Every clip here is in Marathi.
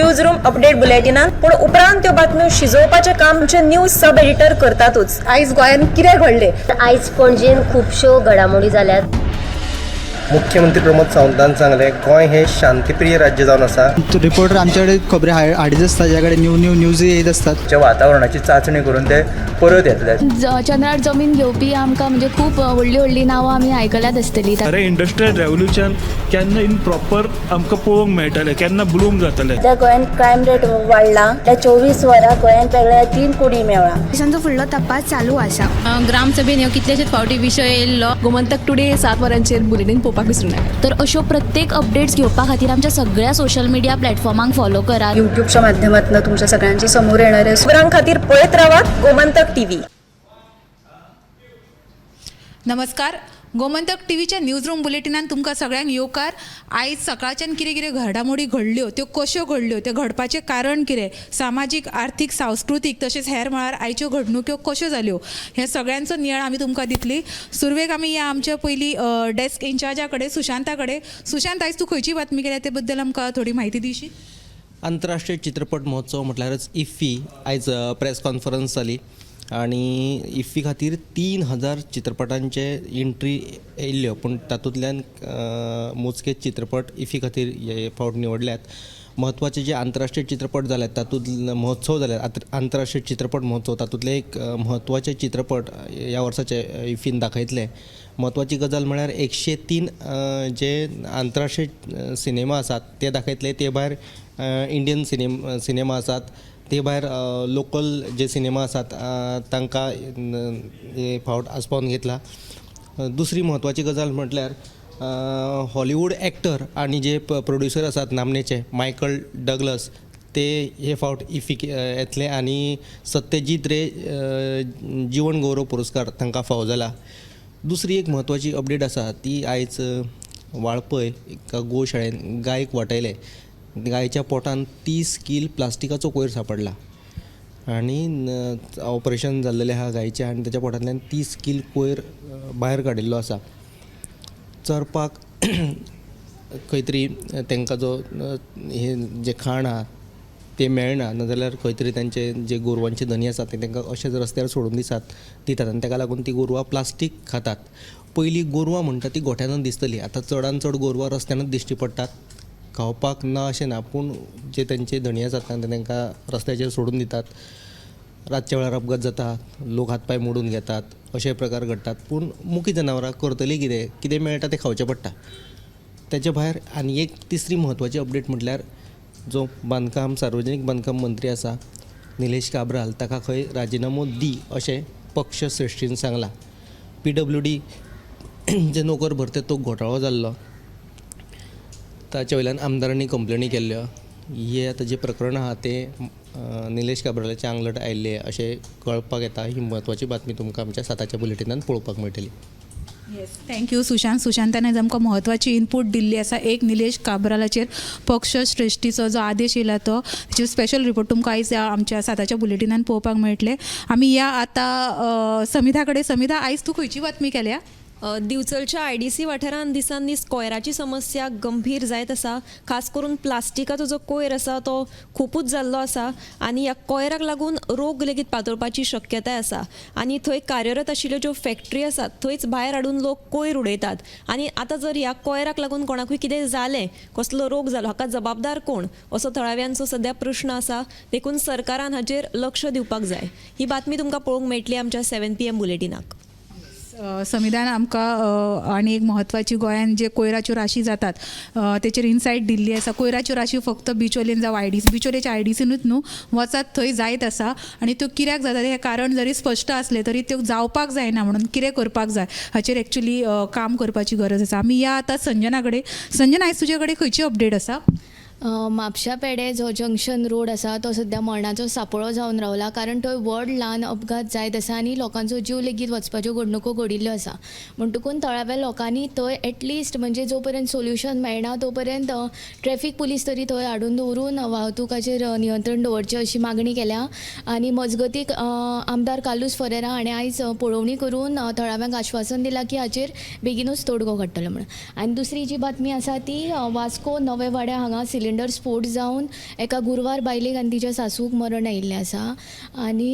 न्यूज रूम अपडेट बुलेटिनात पूण उपरांत त्यो बातम्यो शिजोवपाचें काम आमचे न्यूज सब एडिटर करतातूच। आयज गोंयांत कितें घडलें? आयज पणजेन खुबश्यो घडामोडी जाल्यात। मुख्यमंत्री प्रमोद सावंतान सांगले गोंय हे शांतीप्रिय राज्य जावन आसा। रिपोर्टर आमच्याकडे खबरी हाडीत आसता, ज्याकडे न्यूज येत असतात। जे वातावरणाची चाचणी करून ते परत येतले। चंद्रार जमीन घेवपी आमकां म्हणजे खूब व्हडली व्हडली नांवां आमी आयकल्यात आसतली। अरे इंडस्ट्रियल रेवल्युशन केन्ना इन प्रॉपर आमकां पळोवंक मेळटलें, केन्ना ब्लूम जातलें। त्या गोंयांत क्रायम रेट वाडला। त्या 24 वरां गोंयांत वेगळ्या 3 कुडी मेळ्ळा। देशांचो फुडलो तपास चालू आसा। ग्रामसभेन ह्यो कितलेशेच फावटी विशय येयल्लो। गोमंतक टुडे 7 वरांचेर बुलेटिन पळोवपाक विसरूं नाका। तर अश्यो प्रत्येक अपडेट्स घेवपा खातीर आमच्या सगळ्या सोशल मिडिया प्लॅटफॉर्मांक फॉलो करात। युट्यूबच्या माध्यमातून तुमच्या सगळ्यांच्या समोर येणारे खबरां खातीर पळयत रावात गोमंतक टीव्ही। नमस्कार, गोमंतक टीव्हीच्या न्यूज रूम बुलेटिनान तुमकां सगळ्यांक येवकार। आयज सकाळच्यान कितें कितें घडामोडी घडल्यो, त्यो कश्यो घडल्यो, ते घडपाचें कारण कितें, सामाजीक आर्थीक सांस्कृतीक तशेंच हेर मळार आयच्यो घडणुक्यो कश्यो जाल्यो, हे सगळ्यांचो नियाळ आमी तुमकां दितली। सुरवेक आमी या आमच्या पयली डेस्क इंचार्जा कडेन सुशांता कडेन। सुशांत, आयज तूं खंयची बातमी केल्या ते बद्दल आमकां थोडी म्हायती दिशी। आंतरराष्ट्रीय चित्रपट महोत्सव म्हटल्यारच इफ्फी आयज प्रेस कॉन्फरन्स जाली आणि इफ्फी खातीर 3000 चित्रपटांचे एंट्री येयल्ल्यो, पूण तातूंतल्यान मोजकेच चित्रपट इफ्फी खातीर हे फावट निवडल्यात। म्हत्वाचे जे आंतरराष्ट्रीय चित्रपट जाल्यात तातूंत महोत्सव जाल्यात, आंतरराष्ट्रीय चित्रपट महोत्सव, तातूंतले एक म्हत्वाचे चित्रपट ह्या वर्साचे इफ्फीन दाखयतले। म्हत्वाची गजाल म्हळ्यार 103 जे आंतरराष्ट्रीय सिनेमा आसात ते दाखयतले। ते भायर इंडियन सिनेमा आसात, ते भायर लोकल जे सिनेमा आसात तांकां हे फावट आस्पावन घेतला। दुसरी म्हत्वाची गजाल म्हटल्यार हॉलिवूड एक्टर आनी जे प्रोड्युसर आसात नामनेचे मायकल डगलस, ते हे फावट इफ्फी येतले आनी सत्यजीत रे जीवन गौरव पुरस्कार तांकां फावो जाला। दुसरी एक म्हत्वाची अपडेट आसा ती आयज वाळपय एका गोशाळेन गायक वाटयले। गायच्या पोटान 30 किल प्लास्टिकाचो कोयर सापडला आणि ऑपरेशन जाल्लेलें आहा गायचें आनी ताच्या पोटांतल्यान 30 किल कोयर भायर काडिल्लो आसा। चरपाक खंय तरी तांकां जो हे जे खाण आहा ते मेळना, नाजाल्यार खंय तरी तांचे जे गोरवांचे धनी आसात ते तांकां अशेंच रस्त्यार सोडून दितात आनी ताका लागून ती गोरवां प्लास्टीक खातात। पयलीं गोरवां म्हणटा ती गोठ्यांतच दिसतली, आतां चडांत चड गोरवां रस्त्यानच दिश्टी पडटात। खावपाक ना अशें ना, पूण जे तांचे धणी आसात ते तांकां रस्त्याचेर सोडून दितात। रातच्या वेळार अपघात जाता, लोक हातपाय मोडून घेतात, अशे प्रकार घडटात। पूण मुकी जनावरां करतली कितें मेळटा तें खावचें पडटा। तेच्या भायर आनी एक तिसरी म्हत्वाची अपडेट म्हटल्यार जो सार्वजनीक बांदकाम मंत्री आसा निलेश काब्राल, ताका खंय राजिनामो दी अशें पक्ष श्रेश्ठीन सांगलां। PWD जे नोकर भरते तो घोटाळो जाल्लो, ताचे वयल्यान आमदारांनी कंप्लेनी केल्ल्यो। हे आतां जे प्रकरण आहा ते निलेश काब्रालाचे आंगलट आयिल्ले अशें कळपाक येता। ही म्हत्वाची बातमी तुमकां आमच्या 7 वुलेटिनान पळोवपाक मेळटली। Yes, thank you Sushant. सुशांतान आज आमकां म्हत्वाची इनपूट दिल्ली आसा। एक निलेश काब्रालाचेर पक्ष श्रेश्ठीचो जो आदेश येयला तो ताचेर स्पेशल रिपोर्ट तुमकां आयज आमच्या 7 बुलेटिनान पळोवपाक मेळटले। आमी या आतां समिधा कडेन। समिधा, आयज तूं खंयची बातमी केल्या? दिवचलच्या IDC वाठारांत दिसान दीस कोयराची समस्या गंभीर जायत आसा। खास करून प्लास्टिकाचो जो कोयर आसा तो खूपच जाल्लो आसा आनी ह्या कोयराक लागून रोग लेगीत पातळपाची शक्यताय आसा। आनी थंय कार्यरत आशिल्ल्यो ज्यो फॅक्टरी आसात थंयच भायर हाडून लोक कोयर उडयतात आनी आतां जर ह्या कोयराक लागून कोणाकूय कितें जालें, कसलो रोग जालो, हाका जबाबदार कोण असो थळाव्यांचो सध्या प्रश्न आसा। देखून सरकारान हाचेर लक्ष दिवपाक जाय। ही बातमी तुमकां पळोवंक मेळटली आमच्या 7 PM बुलेटिनाक। संविधान आमकां आनी एक म्हत्वाची गोंयान जे कोयराच्यो राशी जातात तेचेर इनसायट दिल्ली आसा। कोयराच्यो राशी फक्त बिचोलेन जावं बिचोलेच्या IDCनूच न्हू, वचात थंय जायत आसा आनी त्यो कित्याक जाता हें कारण जरी स्पश्ट आसलें तरी त्यो जावपाक जायना, म्हणून कितें करपाक जाय हाचेर एक्चुली काम करपाची गरज आसा। आमी या आतां संजना कडेन। संजना, आयज तुजे कडेन खंयची अपडेट आसा? म्हापशा पेडे जो जंक्शन रोड आसा तो सध्या मरणाचो सापळो जावन रावला, कारण थंय व्हड ल्हान अपघात जायत आसा आनी लोकांचो जीव लेगीत वचपाच्यो घडणुको घडिल्ल्यो आसा। म्हणटकून थळाव्या लोकांनी थंय एटलिस्ट म्हणजे जो पर्यंत सोल्युशन मेळना तो पर्यंत ट्रॅफिक पुलीस तरी थंय हाडून दवरून वाहतुकाचेर नियंत्रण दवरचें अशी मागणी केल्या। आनी मजगतीक आमदार कालूस फरेरा हाणें आयज पळोवणी करून थळाव्यांक आश्वासन दिलां की हाचेर बेगीनूच तोडगो काडटलो म्हणून। आनी दुसरी जी बातमी आसा ती वास्को नवे वाड्या हांगा सिलिंडर स्फोट जावन एका गुरवार बायलेक आनी तिच्या सासूक मरण आयिल्लें आसा आनी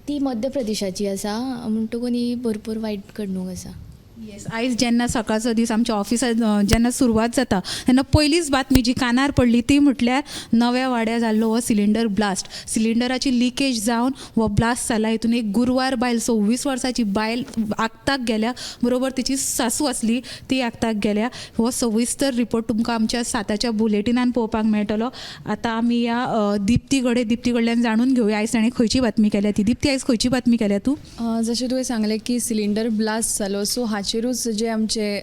ती मध्य प्रदेशाची आसा म्हणटकून ही भरपूर वायट घडणूक आसा. येस, आयज जेन्ना सकाळचो दीस आमच्या ऑफिसांत जेन्ना सुरवात जाता तेन्ना पयलीच बातमी जी कानार पडली ती म्हटल्यार नव्या वाड्यार जाल्लो हो सिलिंडर ब्लास्ट. सिलिंडराची लिकेज जावन हो ब्लास्ट जाला. हितून एक गुरवार बायल 26 वर्साची बायल आगताक गेल्या, बरोबर तिची सासू आसली ती आगताक गेल्या. हो सविस्तर रिपोर्ट तुमकां आमच्या 7च्या बुलेटिनान पळोवपाक मेळटलो. आतां आमी ह्या दिप्ती कडल्यान जाणून घेवया आयज ताणें खंयची बातमी केल्या ती. दिप्ती, आयज खंयची बातमी केल्या तूं? जशें तुवें सांगलें की सिलिंडर ब्लास्ट जालो, सो हाचेरूच जे आमचे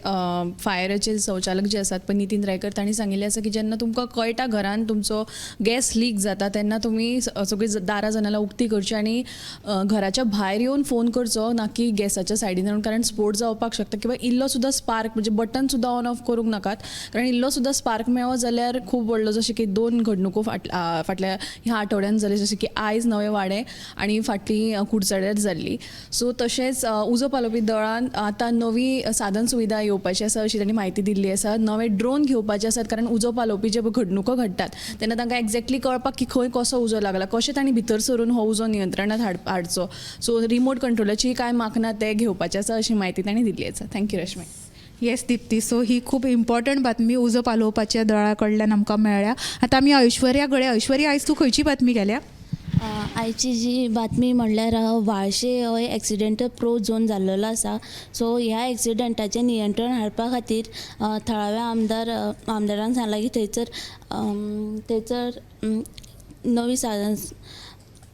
फायराचे संचालक जे आसात पळय नितीन रायकर तांणी सांगिल्लें आसा की जेन्ना तुमकां कळटा घरान तुमचो गॅस लीक जाता तेन्ना तुमी सगळीं दारां जनालां उक्तीं करची आनी घराच्या भायर येवन फोन करचो, ना की गॅसाच्या सायडीन रावन, कारण स्फोट जावपाक शकता किंवा इल्लो सुद्दां स्पार्क म्हणजे बटन सुद्दां ऑन ऑफ करूंक नाकात, कारण इल्लो सुद्दां स्पार्क मेळ्ळो जाल्यार खूब व्हडलो, जशें की 2 घडणुको फाटल्या ह्या आठवड्यान जाले, जशें की आयज नवे वाडे आनी फाटली कुडचड्यार जाल्ली. सो तशेंच उजो पालोवपी दळान आतां नवी साधन सुविधा येवपाची आसा अशी तांणी म्हायती दिल्ली आसा. नवे ड्रोन घेवपाचे आसात, कारण उजो पालोवपी जे घडणुको घडटात तेन्ना तांकां एक्झॅक्टली कळपाक की खंय कसो उजो लागला, कशें तांणी भितर सरून हो उजो नियंत्रणांत हाडचो. सो रिमोट कंट्रोलाची कांय मागना ते घेवपाचे आसा अशी म्हायती तांणी दिल्ली आसा. Thank you Rashmi. Yes Dipti, so ही खूब इम्पॉर्टंट बातमी उजो पालोवपाच्या दळा कडल्यान आमकां मेळ्ळ्या. आतां आमी ऐश्वर्या ऐश्वर्या, आयज तूं खंयची बातमी केल्या? आयची जी बातमी म्हणल्यार वाळशे हो एक्सिडेंटल प्रो झोन जाल्लो आसा. सो ह्या एक्सिडेंटाचें नियंत्रण हाडपा खातीर थळाव्या आमदारांक सांगलां की थंयसर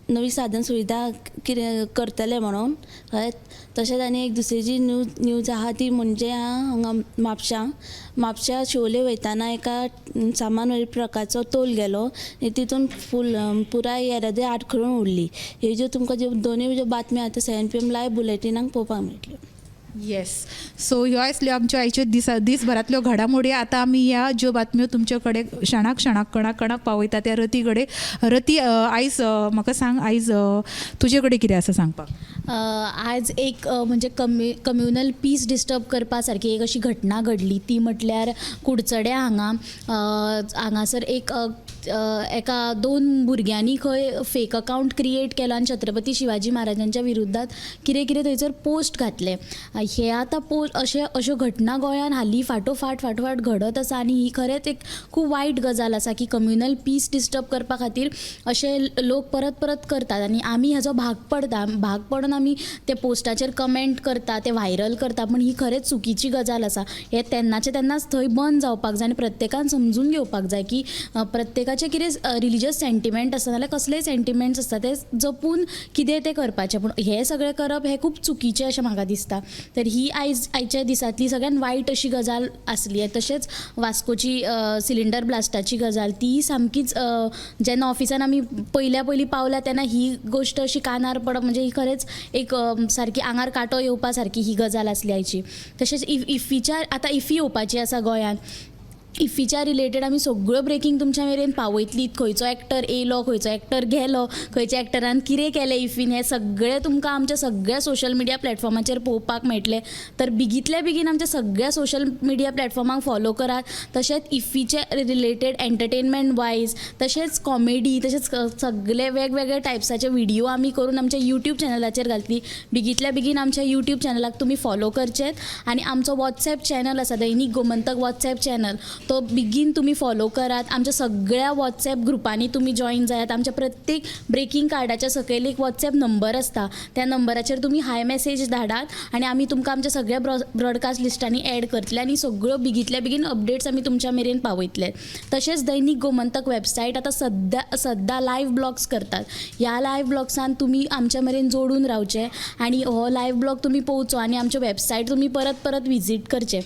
नवी साधन सुविधा कितें करतले म्हणून. तशेंच आनी एक दुसरी न्यूज आहा ती म्हणजे हांगा म्हापशा शोले वयताना एका सामान ट्रकाचो तोल गेलो, तितून पुराय येरादारी आडखळून उरली. ह्यो ज्यो तुमकां ज्यो दोनूय ज्यो बातम्यो आतां 7 PM लायव्ह बुलेटिनाक पळोवपाक मेळटल्यो. येस, सो ह्यो आसल्यो आमच्यो आयच्यो दिसभरांतल्यो घडामोडी. आतां आमी ह्या ज्यो बातम्यो तुमचे कडेन कणाक पावयता त्या रती कडेन. रती, आयज म्हाका सांग, आयज तुजे कडेन कितें आसा सांगपाक? आज एक म्हणजे कम्युनल पीस डिस्टर्ब करपा सारकी एक अशी घटना घडली, ती म्हटल्यार कुडचड्या हांगासर एका 2 भुरग्यांनी खंय फेक अकाउंट क्रिएट केलो आनी छत्रपती शिवाजी महाराजांच्या विरुद्धात कितें थंयसर पोस्ट घातले. हे आतां अश्यो घटना गोंयान हालीं फाटोफाट घडत आसा आनी ही खरेंच एक खूब वायट गजाल आसा की कम्युनल पीस डिस्टर्ब करपा खातीर अशे लोक परत करतात आनी आमी हाजो भाग पडून आमी ते पोस्टाचेर कमेंट करता, ते व्हायरल करता, पण ही खरेंच चुकीची गजाल आसा. हे तेन्नाच थंय बंद जावपाक जाय आनी प्रत्येकान समजून घेवपाक जाय की प्रत्येकाचें कितें रिलिजियस सेंटिमेंट आसता नाल्यार कसलेय सेंटिमेंट्स आसता ते जपून कितें तें करपाचें, पूण हें सगळें करप हें खूब चुकीचें अशें म्हाका दिसता. तर ही आयच्या दिसांतली सगळ्यान वायट अशी गजाल आसली. तशेंच वास्कोची सिलिंडर ब्लास्टाची गजाल ती सामकीच, जेन्ना ऑफिसान आमी पयली पावल्या तेन्ना ही गोश्ट अशी कानार पडप म्हणजे ही खरेंच एक सारकी आंगार कांटो येवपा सारकी ही गजाल आसली आयची. तशेंच इफ्फीच्या आतां इफ्फी येवपाची आसा गोंयान. इफ्फीच्या रिलेटेड आमी सगळ्यो ब्रेकींग तुमच्या मेरेन पावयतलीत. खंयचो एक्टर येयलो, खंयचो एक्टर गेलो, खंयच्या एक्टरान कितें केलें इफ्फीन, हें सगळें तुमकां आमच्या सगळ्या सोशल मिडिया प्लॅटफॉर्माचेर पळोवपाक मेळटलें. तर बेगींतल्या बेगीन आमच्या सगळ्या सोशल मिडिया प्लॅटफॉर्माक फॉलो करात. तशेंच इफ्फीचे रिलेटेड एंटरटेनमेंट वायज, तशेंच कॉमेडी, तशेंच सगळे वेगवेगळे टायप्साचे व्हिडिओ आमी करून आमच्या यूट्यूब चॅनलाचेर घालतली. बेगींतल्या बेगीन आमच्या यूट्यूब चॅनलाक तुमी फॉलो करचेत आनी आमचो वॉट्सॅप चॅनल आसा दैनीक गोमंतक वॉट्सॅप चॅनल, तो बेगीन तुम्ही फॉलो करात. आमच्या सगळ्या व्हॉट्सॅप ग्रुपांनी तुम्ही जॉईन जायात. आमच्या प्रत्येक ब्रेकिंग कार्डाच्या सकयल एक व्हॉट्सॅप नंबर आसता, त्या नंबराचेर तुम्ही हाय मेसेज धाडात आनी आमी तुमकां आमच्या सगळ्या ब्रॉडकास्ट लिस्टांनी ॲड करतले आनी सगळ्यो बेगींतल्या बेगीन अपडेट्स आमी तुमच्या मेरेन पावयतले. तशेंच दैनीक गोमंतक वेबसायट आतां सद्दा लायव्ह ब्लॉग्स करतात. ह्या लायव्ह ब्लॉग्सान तुमी आमच्या मेरेन जोडून रावचे आनी हो लायव्ह ब्लॉग तुमी पळोवचो आनी आमच्या वेबसायट तुमी परत विजीट करचे.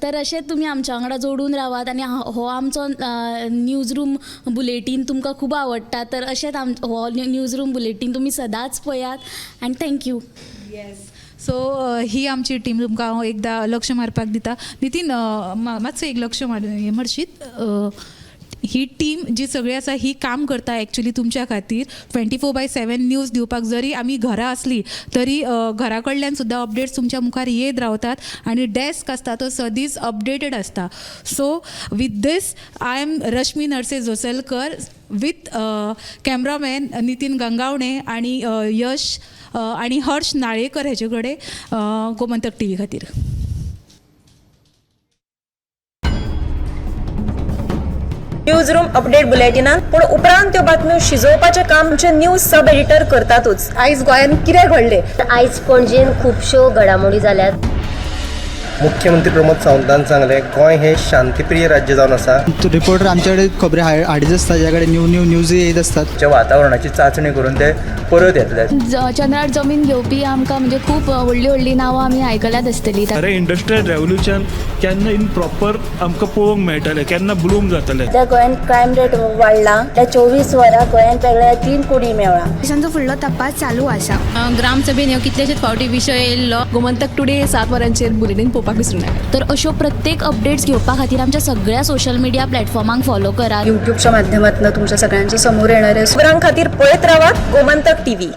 तर अशें तुमी आमच्या वांगडा जोडून रावात आनी हो आमचो न्यूज रूम बुलेटीन तुमकां खूब आवडटा, तर अशेंच हो न्यूज रूम बुलेटीन तुमी सदांच पळयात आनी थँक्यू. येस, सो ही आमची टीम तुमकां हांव एकदां लक्ष मारपाक दिता. नितीन, मातसो एक लक्ष मारशीत. ही टीम जी सगळी आसा ही काम करता एक्चुली तुमच्या खातीर 24/7 न्यूज दिवपाक. जरी आमी घरा असली तरी घरा कडल्यान सुद्दां अपडेट्स तुमच्या मुखार येत रावतात आणि डेस्क आसता तो सदींच अपडेटेड आसता. So with this I am Rashmi Narse Joselkar with cameraman Nitin Gangawane आणि यश आणि हर्ष नाळेकर हेचे कडेन गोमंतक TV खातीर. न्यूज रूम अपडेट बुलेटिनान पूण उपरांत त्यो बातम्यो शिजोवपाचें काम आमचे न्यूज सब एडिटर करतातूच. आयज गोंयान कितें घडलें? आयज पणजेन खुबश्यो घडामोडी जाल्यात. मुख्यमंत्री प्रमोद सावंतान सांगले गोंय हे शांतीप्रिय राज्य जावन आसा. रिपोर्टर आमच्याकडे खबरी हाडीच आसता ज्या कडेन न्यूज येत असतात. जे वातावरणाची चाचणी करून ते परत येतले. चंद्रार जमीन घेवपी आमकां म्हणजे खूब व्हडली व्हडली नांवां आमी आयकल्यात आसतली. खरें इंडस्ट्रियल रेवल्युशन केन्ना इन प्रॉपर आमकां पळोवंक मेळटलें, केन्ना ब्लूम जातलें. त्या गोंयान क्रायम रेट वाडला. त्या 24 वरां गोंयान वेगळ्या 3 कोडी मेळ्ळा. देशांचो फुडलो तपास चालू आसा. ग्रामसभेन ह्यो कितलेशेच फावटी विशय येयल्लो. गोमंतक टुडे 7 वरांचेर बुलेटीन पळोवपाक विसरूं नाका. तर अश्यो प्रत्येक अपडेट्स घेवपा खातीर आमच्या सगळ्या सोशल मिडिया प्लॅटफॉर्मांक फॉलो करा. यूट्यूबच्या माध्यमातून तुमच्या सगळ्यांच्या समोर येणारे खबरां खातीर पळयत रावात गोमंतक TV.